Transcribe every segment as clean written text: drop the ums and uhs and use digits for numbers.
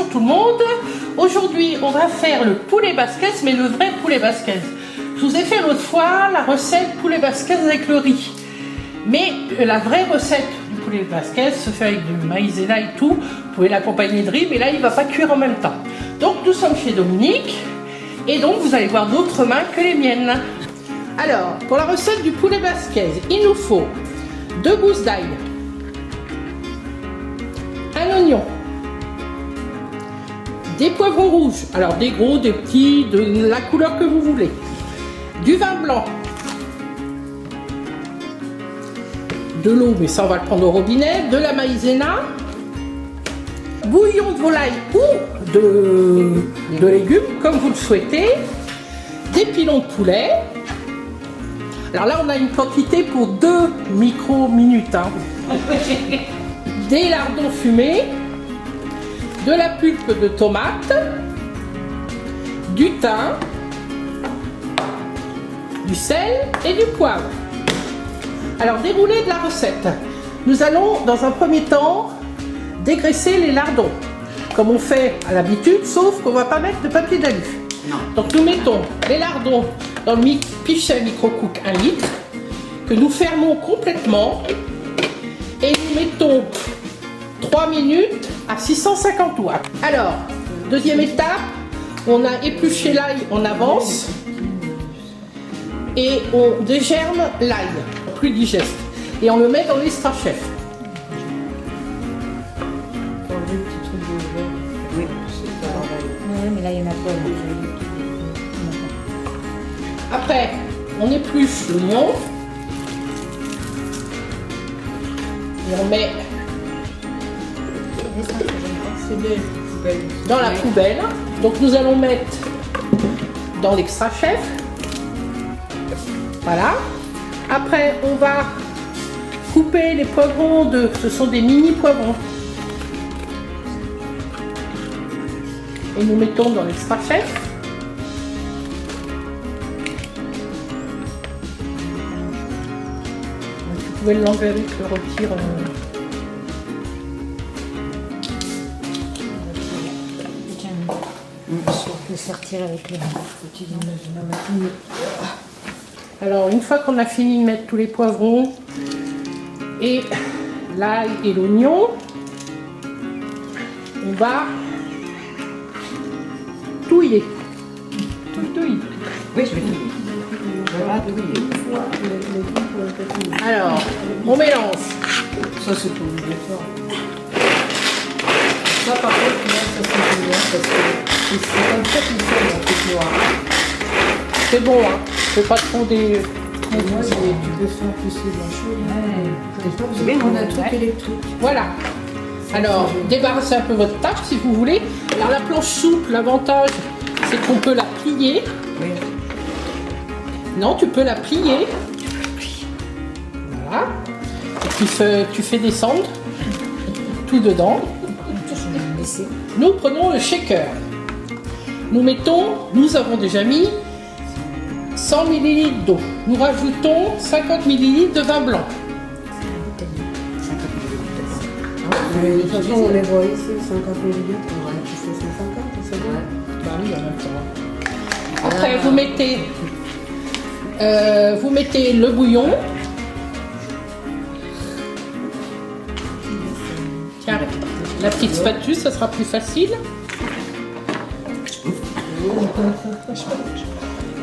bonjour tout le monde. Aujourd'hui, on va faire le poulet basquez, mais le vrai poulet basquez. Je vous ai fait l'autre fois la recette poulet basquez avec le riz. Mais la vraie recette du poulet basquez se fait avec du maïzena et tout. Vous pouvez l'accompagner de riz, mais là, il ne va pas cuire en même temps. Donc, nous sommes chez Dominique. Et donc, vous allez voir d'autres mains que les miennes. Alors, pour la recette du poulet basquez, il nous faut 2 gousses d'ail, un oignon, des poivrons rouges, alors des gros, des petits, de la couleur que vous voulez, du vin blanc, de l'eau, mais ça on va le prendre au robinet, de la maïzena, bouillon de volaille ou de légumes, comme vous le souhaitez, des pilons de poulet. Alors là, on a une quantité pour 2 micro-minutes. Hein. Des lardons fumés, de la pulpe de tomate, du thym, du sel et du poivre. Alors, déroulé de la recette. Nous allons, dans un premier temps, dégraisser les lardons, comme on fait à l'habitude, sauf qu'on ne va pas mettre de papier d'alu. Donc, nous mettons les lardons dans le pichet micro-cook 1 litre, que nous fermons complètement, et nous mettons 3 minutes à 650 watts. Alors, deuxième étape, on a épluché l'ail en avance, et on dégerme l'ail, plus digeste, et on le met dans l'extra chef. Oui, mais là il y en a pas. Après, on épluche l'oignon et on met dans la poubelle. Donc nous allons mettre dans l'extra chef. Voilà. Après, on va couper les poivrons ce sont des mini poivrons. Et nous mettons dans l'extra chef. Vous pouvez l'enlever avec le retire. On peut sortir avec le petit. Alors, une fois qu'on a fini de mettre tous les poivrons et l'ail et l'oignon, on va touiller. Touiller. Oui, je vais touiller. Alors, on mélange. Ça, c'est pas obligatoire. Ça, par contre, moi, ça c'est bien parce que c'est comme ça qu'il fait la petite noire. C'est bon, hein. C'est pas trop des... Moi, tu peux faire pousser blanchir. C'est bien, on a un truc électrique. Voilà. Alors, débarrassez un peu votre table si vous voulez. Alors, la planche souple, l'avantage, c'est qu'on peut la plier. Oui. Non, tu peux la plier. Voilà. Et puis tu fais descendre tout dedans. Nous prenons le shaker. Nous avons déjà mis 100 ml d'eau. Nous rajoutons 50 ml de vin blanc. De toute façon, on les voit ici, 50 ml. On va pousser 150, c'est bon. Bah oui, en même temps. Après, vous mettez le bouillon. Tiens, la petite spatule, ça sera plus facile.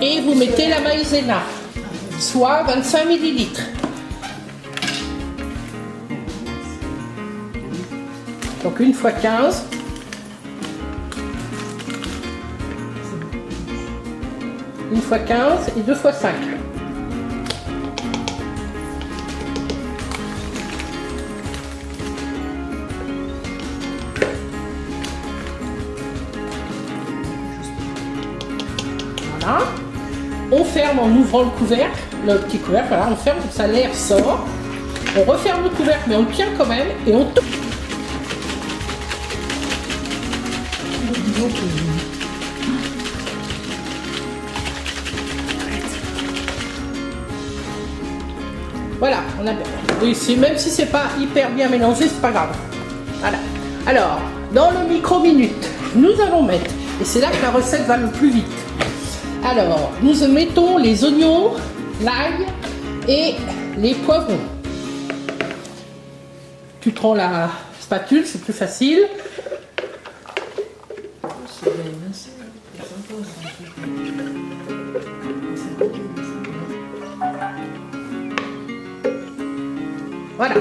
Et vous mettez la maïzena, soit 25 ml. Donc 1 fois 15. Une fois 15 et 2 fois 5. Voilà. On ferme en ouvrant le couvercle, le petit couvercle, voilà, on ferme, ça l'air sort. On referme le couvercle, mais on le tient quand même et on tourne. Voilà, on a bien. Oui, même si c'est pas hyper bien mélangé, c'est pas grave. Voilà. Alors, dans le micro-minute, nous allons mettre, et c'est là que la recette va le plus vite. Alors, nous mettons les oignons, l'ail et les poivrons. Tu prends la spatule, c'est plus facile. Voilà.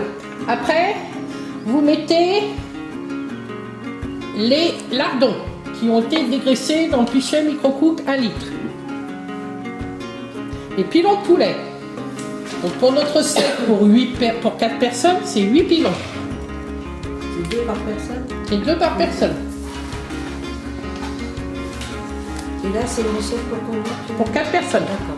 Après, vous mettez les lardons qui ont été dégraissés dans le pichet micro-cook 1 litre. Les pilons de poulet. Donc pour notre recette, pour 4 personnes, c'est 8 pilons. C'est 2 par personne. C'est 2 par personne. Et là, c'est une recette pour combien? Pour 4 personnes. D'accord,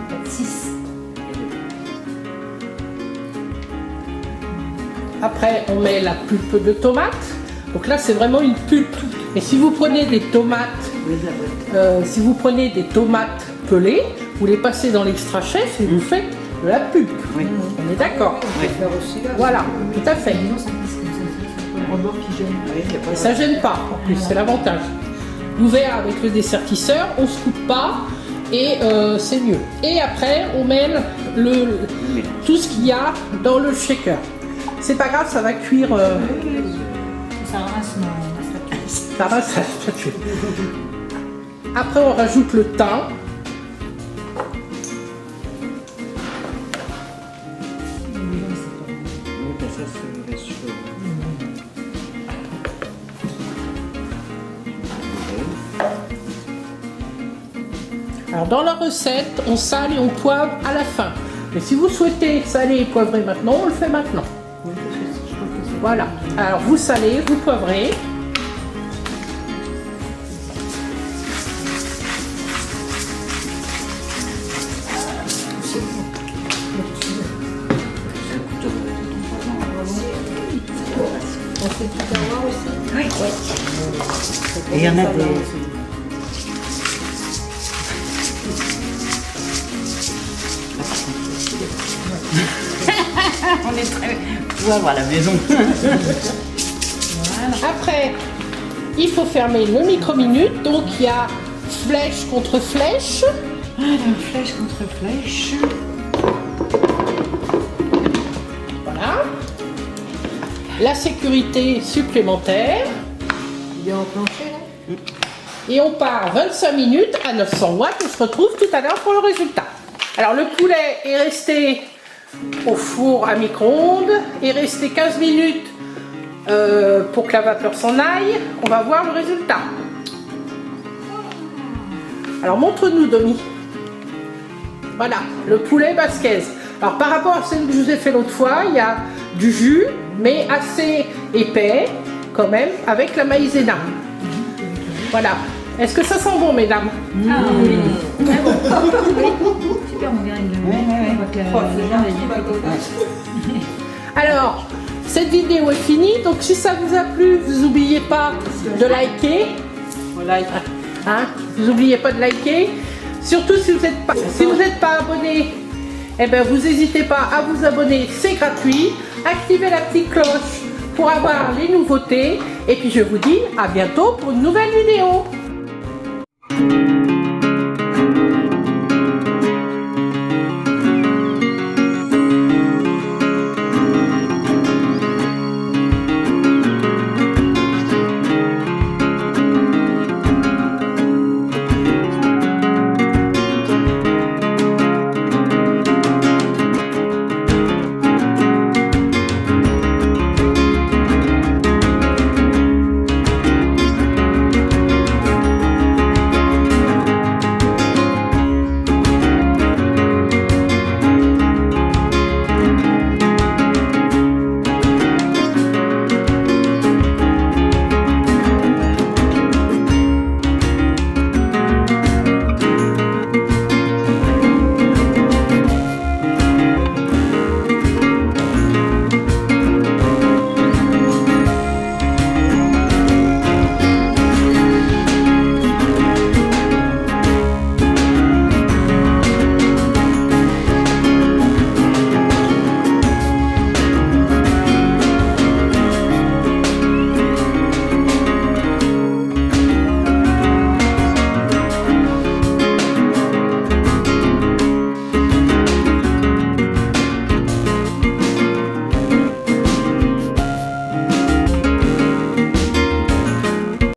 pour 6. Après, on met la pulpe de tomate. Donc là, c'est vraiment une pulpe. Et si vous prenez des tomates, pelées, vous les passez dans l'extra chef et vous faites de la pulpe. Oui. On est d'accord. On peut faire aussi là. Voilà, tout à fait. Et ça gêne pas, en plus, c'est l'avantage. Ouvert avec le dessertisseur, on se coupe pas et c'est mieux. Et après, on mêle tout ce qu'il y a dans le shaker. C'est pas grave, ça va cuire. Ça ramasse ma spatule. Ça va, ça spatule. Après, on rajoute le thym. Alors dans la recette, on sale et on poivre à la fin. Mais si vous souhaitez saler et poivrer maintenant, on le fait maintenant. Voilà. Alors vous salez, vous poivrez. On fait tout avoir aussi. Oui. Et il y en a des... On est très... Pour avoir la maison. Après, il faut fermer le micro-minute. Donc il y a flèche contre flèche. Alors, flèche contre flèche. Voilà. La sécurité supplémentaire. Il est enclenché là. Et on part 25 minutes à 900 watts. On se retrouve tout à l'heure pour le résultat. Alors le poulet est resté au four à micro-ondes, est resté 15 minutes pour que la vapeur s'en aille. On va voir le résultat. Alors montre-nous, Domi. Voilà, le poulet basquez. Alors par rapport à celle que je vous ai fait l'autre fois, il y a du jus, mais assez épais quand même, avec la maïzena. Voilà. Est-ce que ça sent bon, mesdames? Ah oui. Super bon, bien. Alors, cette vidéo est finie, donc si ça vous a plu, vous n'oubliez pas de liker. Hein? Vous n'oubliez pas de liker. Surtout si vous n'êtes pas abonné, eh ben, vous n'hésitez pas à vous abonner, c'est gratuit. Activez la petite cloche pour avoir les nouveautés. Et puis je vous dis à bientôt pour une nouvelle vidéo.